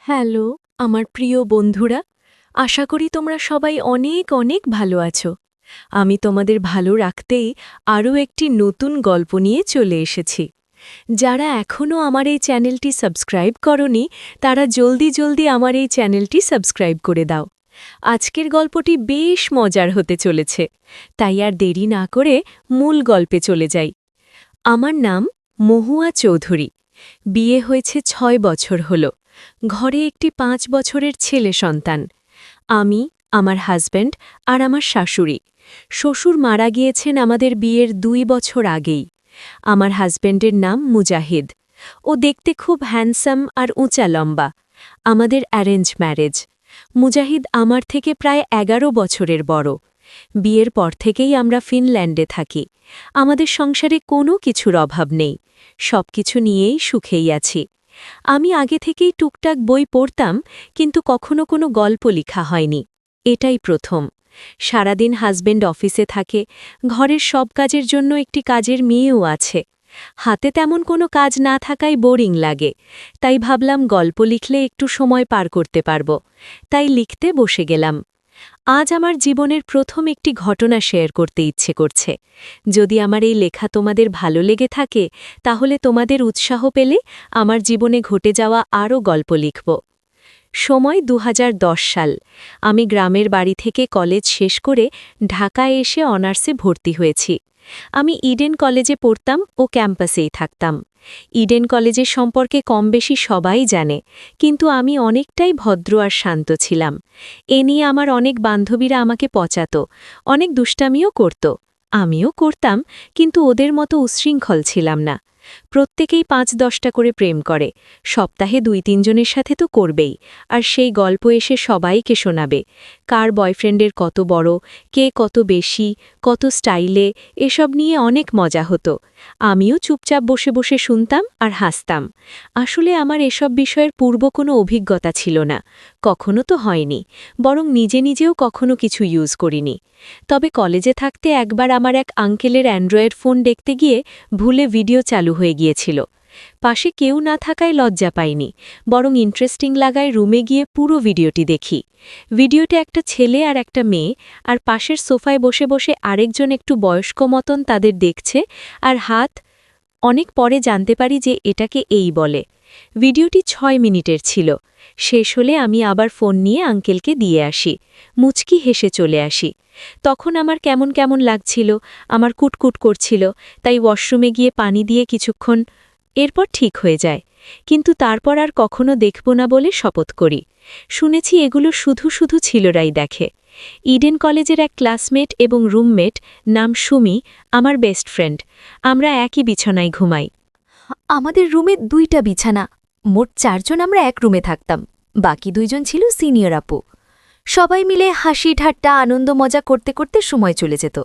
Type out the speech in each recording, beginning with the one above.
Hello আমার প্রিয় বন্ধুরা, আশা করি তোমরা সবাই অনেক অনেক ভালো আছো। আমি তোমাদের ভালো রাখতেই আরও একটি নতুন গল্প নিয়ে চলে এসেছি। যারা এখনও আমার এই চ্যানেলটি সাবস্ক্রাইব করনি তারা জলদি জলদি আমার এই চ্যানেলটি সাবস্ক্রাইব করে দাও। আজকের গল্পটি বেশ মজার হতে চলেছে, তাই আর দেরি না করে মূল গল্পে চলে যাই। আমার নাম মহুয়া চৌধুরী। বিয়ে হয়েছে ৬ বছর হল। ঘরে একটি ৫ বছরের ছেলে সন্তান। আমি, আমার হাজব্যান্ড আর আমার শাশুড়ি। শ্বশুর মারা গিয়েছেন আমাদের বিয়ের ২ বছর আগেই। আমার হাজব্যান্ডের নাম মুজাহিদ। ও দেখতে খুব হ্যান্ডসাম আর উঁচা লম্বা। আমাদের অ্যারেঞ্জ ম্যারেজ। মুজাহিদ আমার থেকে প্রায় ১১ বছরের বড়। বিয়ের পর থেকেই আমরা ফিনল্যান্ডে থাকি। আমাদের সংসারে কোনো কিছুর অভাব নেই। সবকিছু নিয়েই সুখেই আছি। আমি আগে থেকেই টুকটাক বই পড়তাম, কিন্তু কখনো কোনো গল্প লেখা হয়নি। এটাই প্রথম। সারাদিন হাজবেন্ড অফিসে থাকে, ঘরের সব কাজের জন্য একটি কাজের মেয়েও আছে। হাতে তেমন কোনো কাজ না থাকায় বোরিং লাগে, তাই ভাবলাম গল্প লিখলে একটু সময় পার করতে পারব। তাই লিখতে বসে গেলাম। আজ আমার জীবনের প্রথম একটি ঘটনা শেয়ার করতে ইচ্ছে করছে। যদি আমার এই লেখা তোমাদের ভালো লেগে থাকে, তাহলে তোমাদের উৎসাহ পেলে আমার জীবনে ঘটে যাওয়া আরও গল্প লিখব। সময় ২০১০ সাল। আমি গ্রামের বাড়ি থেকে কলেজ শেষ করে ঢাকায় এসে অনার্সে ভর্তি হয়েছি। আমি ইডেন কলেজে পড়তাম ও ক্যাম্পাসেই থাকতাম। ইডেন কলেজের সম্পর্কে কম বেশি সবাই জানে, কিন্তু আমি অনেকটাই ভদ্র আর শান্ত ছিলাম। এ নিয়ে আমার অনেক বান্ধবীরা আমাকে পচাত, অনেক দুষ্টামিও করত। আমিও করতাম, কিন্তু ওদের মতো উচ্ছৃঙ্খল ছিলাম না। প্রত্যেকেই ৫-১০টা করে প্রেম করে, সপ্তাহে ২-৩ জনের সাথে তো করবেই, আর সেই গল্প এসে সবাইকে শোনাবে। কার বয়ফ্রেন্ডের কত বড়, কে কত বেশি, কত স্টাইলে, এসব নিয়ে অনেক মজা হতো। আমিও চুপচাপ বসে বসে শুনতাম আর হাসতাম। আসলে আমার এসব বিষয়ের পূর্ব কোনো অভিজ্ঞতা ছিল না, কখনো তো হয়নি, বরং নিজে নিজেও কখনো কিছু ইউজ করিনি। তবে কলেজে থাকতে একবার আমার এক আঙ্কেলের অ্যান্ড্রয়েড ফোন দেখতে গিয়ে ভুলে ভিডিও চালু হয়ে গিয়েছিল। পাশে কেউ না থাকায় লজ্জা পাইনি, বরং ইন্টারেস্টিং লাগায় রুমে গিয়ে পুরো ভিডিওটি দেখি। ভিডিওতে একটা ছেলে আর একটা মেয়ে, আর পাশের সোফায় বসে বসে আরেকজন একটু বয়স্ক মতন তাদের দেখছে আর হাত। অনেক পরে জানতে পারি যে এটাকে এই বলে। ভিডিওটি ৬ মিনিটের ছিল। শেষ হলে আমি আবার ফোন নিয়ে আঙ্কেলকে দিয়ে আসি। মুচকি হেসে চলে আসি। তখন আমার কেমন কেমন লাগছিল, আমার কুটকুট করছিল, তাই ওয়াশরুমে গিয়ে পানি দিয়ে কিছুক্ষণ, এরপর ঠিক হয়ে যায়। কিন্তু তারপর আর কখনো দেখব না বলে শপথ করি। শুনেছি এগুলো শুধু শুধু ছিলরাই দেখে। ইডেন কলেজের এক ক্লাসমেট এবং রুমমেট, নাম সুমি, আমার বেস্ট ফ্রেন্ড। আমরা একই বিছানায় ঘুমাই। আমাদের রুমে ২টা বিছানা, মোট ৪ জন আমরা এক রুমে থাকতাম। বাকি ২ জন ছিল সিনিয়র আপু। সবাই মিলে হাসি ঠাট্টা আনন্দ মজা করতে করতে সময় চলে যেত।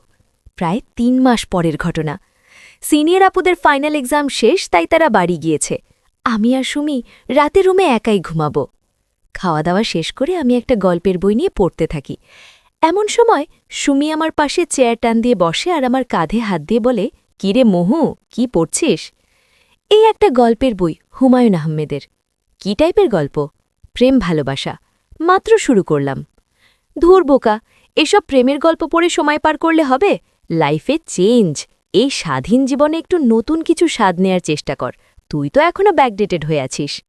প্রায় ৩ মাস পরের ঘটনা। সিনিয়র আপুদের ফাইনাল এক্সাম শেষ, তাই তারা বাড়ি গিয়েছে। আমি আর সুমি রাতে রুমে একাই ঘুমাবো। খাওয়া দাওয়া শেষ করে আমি একটা গল্পের বই নিয়ে পড়তে থাকি। এমন সময় সুমি আমার পাশে চেয়ার টান দিয়ে বসে আর আমার কাঁধে হাত দিয়ে বলে, "কিরে মহু, কি পড়ছিস?" এই একটা গল্পের বই, হুমায়ুন আহমেদের। কি টাইপের গল্প? প্রেম ভালোবাসা। মাত্র শুরু করলাম। ধুর বোকা, এসব প্রেমের গল্প পড়ে সময় পার করলে হবে? লাইফে চেঞ্জ। এই স্বাধীন জীবনে একটু নতুন কিছু স্বাদ নেয়ার চেষ্টা কর। তুই তো এখনো ব্যাকডেটেড হয়ে আছিস।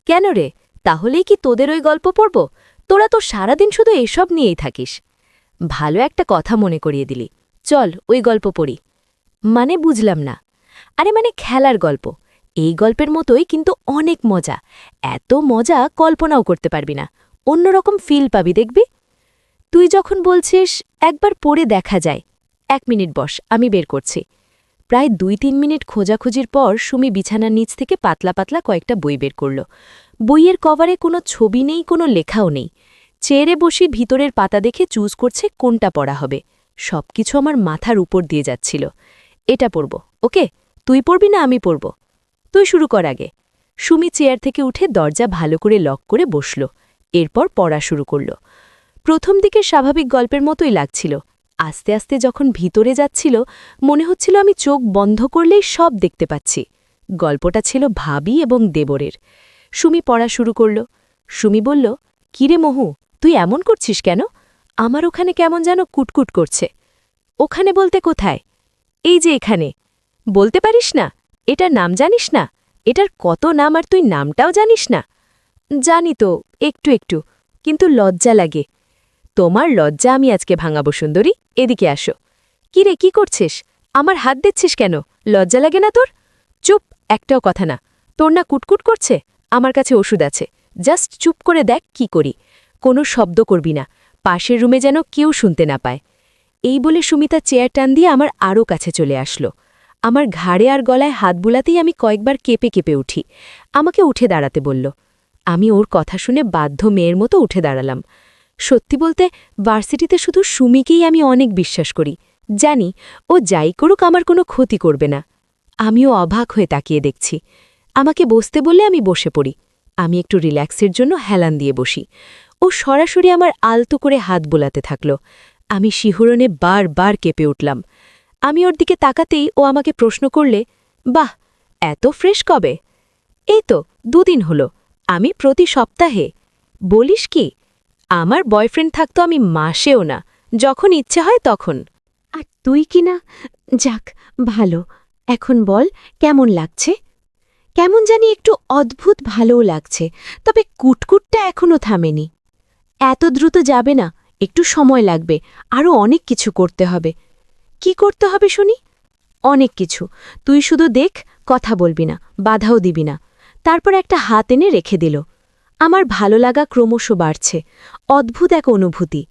কেন রে, তাহলেই কি তোদের ওই গল্প পড়ব? তোরা তো সারাদিন শুধু এসব নিয়েই থাকিস। ভালো একটা কথা মনে করিয়ে দিলি। চল ওই গল্প পড়ি। মানে বুঝলাম না। আরে মানে খেলার গল্প। এই গল্পের মতোই, কিন্তু অনেক মজা। এত মজা কল্পনাও করতে পারবি না। অন্যরকম ফিল পাবি, দেখবি। তুই যখন বলছিস একবার পড়ে দেখা যায়। ১ মিনিট বস, আমি বের করছি। প্রায় ২-৩ মিনিট খোঁজাখুঁজির পর সুমি বিছানার নিচ থেকে পাতলা পাতলা কয়েকটা বই বের করল। বইয়ের কভারে কোনো ছবি নেই, কোনো লেখাও নেই। চেয়ারে বসে ভিতরের পাতা দেখে চুজ করছে কোনটা পড়া হবে। সবকিছু আমার মাথার উপর দিয়ে যাচ্ছিল। এটা পড়ব, ওকে? তুই পড়বি না আমি পড়ব? তুই শুরু কর আগে। সুমি চেয়ার থেকে উঠে দরজা ভালো করে লক করে বসল। এরপর পড়া শুরু করল। প্রথম দিকে স্বাভাবিক গল্পের মতোই লাগছিল। আস্তে আস্তে যখন ভিতরে যাচ্ছিল, মনে হচ্ছিল আমি চোখ বন্ধ করলেই সব দেখতে পাচ্ছি। গল্পটা ছিল ভাবি এবং দেবরের। সুমি পড়া শুরু করল। সুমি বলল, কিরে মহু, তুই এমন করছিস কেন? আমার ওখানে কেমন যেন কুটকুট করছে। ওখানে বলতে কোথায়? এই যে এখানে। বলতে পারিস না? এটার নাম জানিস না? এটার কত নাম আর তুই নামটাও জানিস না? জানি তো, একটু একটু, কিন্তু লজ্জা লাগে। তোমার লজ্জা আমি আজকে ভাঙাবো সুন্দরী, এদিকে আসো। কিরে, কি করছিস? আমার হাত দিচ্ছিস কেন? লজ্জা লাগে না তোর? চুপ, একটাও কথা না। তোর না কুটকুট করছে? আমার কাছে ওষুধ আছে, জাস্ট চুপ করে দেখ কি করি। কোনো শব্দ করবি না, পাশের রুমে যেন কেউ শুনতে না পায়। এই বলে সুমিতা চেয়ার টান দিয়ে আমার আরও কাছে চলে আসলো। আমার ঘাড়ে আর গলায় হাত বুলাতেই আমি কয়েকবার কেঁপে কেঁপে উঠি। আমাকে উঠে দাঁড়াতে বলল। আমি ওর কথা শুনে বাধ্য মেয়ের মতো উঠে দাঁড়ালাম। সত্যি বলতে ভার্সিটিতে শুধু সুমিকেই আমি অনেক বিশ্বাস করি। জানি ও যাই করুক আমার কোনো ক্ষতি করবে না। আমিও অবাক হয়ে তাকিয়ে দেখছি। আমাকে বসতে বললে আমি বসে পড়ি। আমি একটু রিল্যাক্সের জন্য হেলান দিয়ে বসি। ও সরাসরি আমার আলতো করে হাত বোলাতে থাকল। আমি শিহরণে বারবার কেঁপে উঠলাম। আমি ওর দিকে তাকাতেই ও আমাকে প্রশ্ন করলে, বাহ, এত ফ্রেশ কবে? এই তো 2 দিন হলো। আমি প্রতি সপ্তাহে। বলিস কি? আমার বয়ফ্রেন্ড থাকতো আমি মাসেও না, যখন ইচ্ছে হয় তখন। আর তুই কি না? যাক, ভালো। এখন বল, কেমন লাগছে? কেমন জানি একটু অদ্ভুত ভালোও লাগছে, তবে কুটকুটটা এখনো থামেনি। এত দ্রুত যাবে না, একটু সময় লাগবে, আরও অনেক কিছু করতে হবে। কি করতে হবে শুনি? অনেক কিছু। তুই শুধু দেখ, কথা বলবি না, বাধাও দিবি না। তারপর একটা হাত এনে রেখে দিল। আমার ভালো লাগা ক্রমশ বাড়ছে। অদ্ভুত এক অনুভূতি।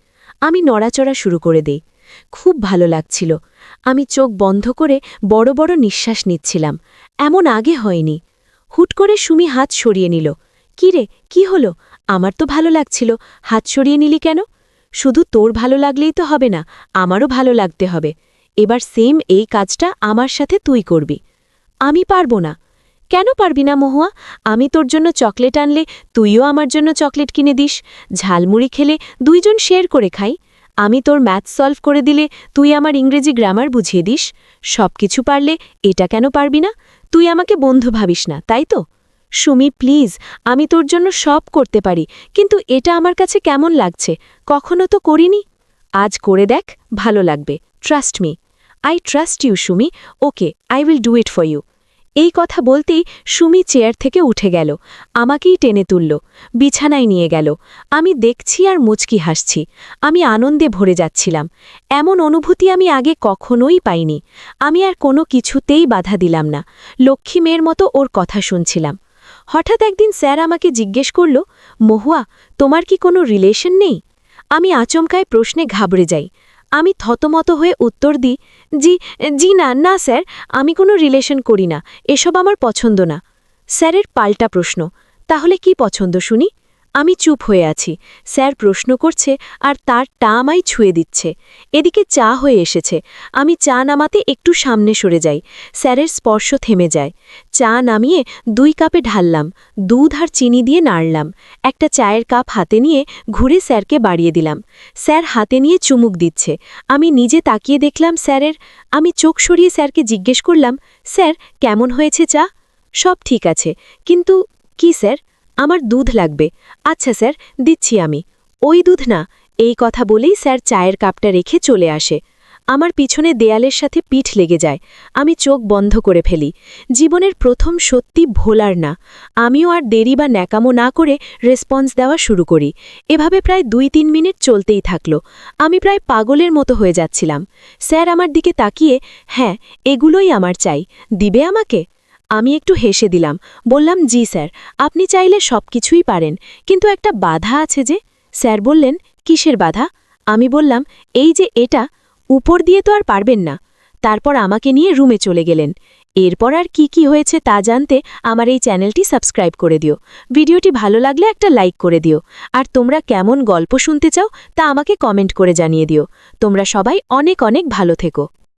আমি নড়াচড়া শুরু করে দেই। খুব ভালো লাগছিল। আমি চোখ বন্ধ করে বড় বড় নিঃশ্বাস নিচ্ছিলাম। এমন আগে হয়নি। হুট করে সুমি হাত সরিয়ে নিল। কি রে, কি হলো? আমার তো ভালো লাগছিল, হাত সরিয়ে নিলি কেন? শুধু তোর ভালো লাগলেই তো হবে না, আমারও ভালো লাগতে হবে। এবার সেম এই কাজটা আমার সাথে তুই করবি। আমি পারবো না। কেন পারবি না মহুয়া? আমি তোর জন্য চকলেট আনলে তুইও আমার জন্য চকলেট কিনে দিস। ঝালমুড়ি খেলে 2 জন শেয়ার করে খাই। আমি তোর ম্যাথ সলভ করে দিলে তুই আমার ইংরেজি গ্রামার বুঝিয়ে দিস। সবকিছু পারলে এটা কেন পারবি না? তুই আমাকে বন্ধু ভাবিস না, তাই তো? সুমি প্লিজ, আমি তোর জন্য সব করতে পারি, কিন্তু এটা আমার কাছে কেমন লাগছে, কখনো তো করিনি। আজ করে দেখ, ভালো লাগবে। Trust me. I trust you Sumi. Okay, I will do it for you. এই কথা বলতেই সুমি চেয়ার থেকে উঠে গেল। আমাকেই টেনে তুলল, বিছানায় নিয়ে গেল। আমি দেখছি আর মুচকি হাসছি। আমি আনন্দে ভরে যাচ্ছিলাম। এমন অনুভূতি আমি আগে কখনোই পাইনি। আমি আর কোনো কিছুতেই বাধা দিলাম না। লক্ষ্মী মেয়ের মতো ওর কথা শুনছিলাম। হঠাৎ একদিন স্যার আমাকে জিজ্ঞেস করল, মহুয়া, তোমার কি কোনো রিলেশন নেই? আমি আচমকায় প্রশ্নে ঘাবড়ে যাই। আমি থতমত হয়ে উত্তর দিই, জি জি না না স্যার, আমি কোনো রিলেশন করি না, এসব আমার পছন্দ না। স্যারের পাল্টা প্রশ্ন, তাহলে কি পছন্দ শুনি? আমি চুপ হয়ে আছি। স্যার প্রশ্ন করছে আর তার টা আমায় ছুঁয়ে দিচ্ছে। এদিকে চা হয়ে এসেছে। আমি চা নামাতে একটু সামনে সরে যাই। স্যারের স্পর্শ থেমে যায়। চা নামিয়ে 2 কাপে ঢাললাম, দুধ আর চিনি দিয়ে নাড়লাম। একটা চায়ের কাপ হাতে নিয়ে ঘুরে স্যারকে বাড়িয়ে দিলাম। স্যার হাতে নিয়ে চুমুক দিচ্ছে। আমি নিজে তাকিয়ে দেখলাম স্যারের। আমি চোখ সরিয়ে স্যারকে জিজ্ঞেস করলাম, স্যার, কেমন হয়েছে চা? সব ঠিক আছে, কিন্তু কি স্যার? আমার দুধ লাগবে। আচ্ছা স্যার, দিচ্ছি আমি। ওই দুধ না। এই কথা বলেই স্যার চায়ের কাপটা রেখে চলে আসে। আমার পিছনে দেয়ালের সাথে পিঠ লেগে যায়। আমি চোখ বন্ধ করে ফেলি। জীবনের প্রথম সত্যি ভোলার না। আমিও আর দেরি বা ন্যাকামো না করে রেসপন্স দেওয়া শুরু করি। এভাবে প্রায় 2-3 মিনিট চলতেই থাকল। আমি প্রায় পাগলের মতো হয়ে যাচ্ছিলাম। স্যার আমার দিকে তাকিয়ে, হ্যাঁ, এগুলোই আমার চাই, দিবে আমাকে? আমি একটু হেসে দিলাম, বললাম, জি স্যার, আপনি চাইলে সব কিছুই পারেন, কিন্তু একটা বাধা আছে যে। স্যার বললেন, কিসের বাধা? আমি বললাম, এই যে এটা, উপর দিয়ে তো আর পারবেন না। তারপর আমাকে নিয়ে রুমে চলে গেলেন। এরপর আর কি কি হয়েছে তা জানতে আমার এই চ্যানেলটি সাবস্ক্রাইব করে দিও। ভিডিওটি ভালো লাগলে একটা লাইক করে দিও। আর তোমরা কেমন গল্প শুনতে চাও তা আমাকে কমেন্ট করে জানিয়ে দিও। তোমরা সবাই অনেক অনেক ভালো থেকো।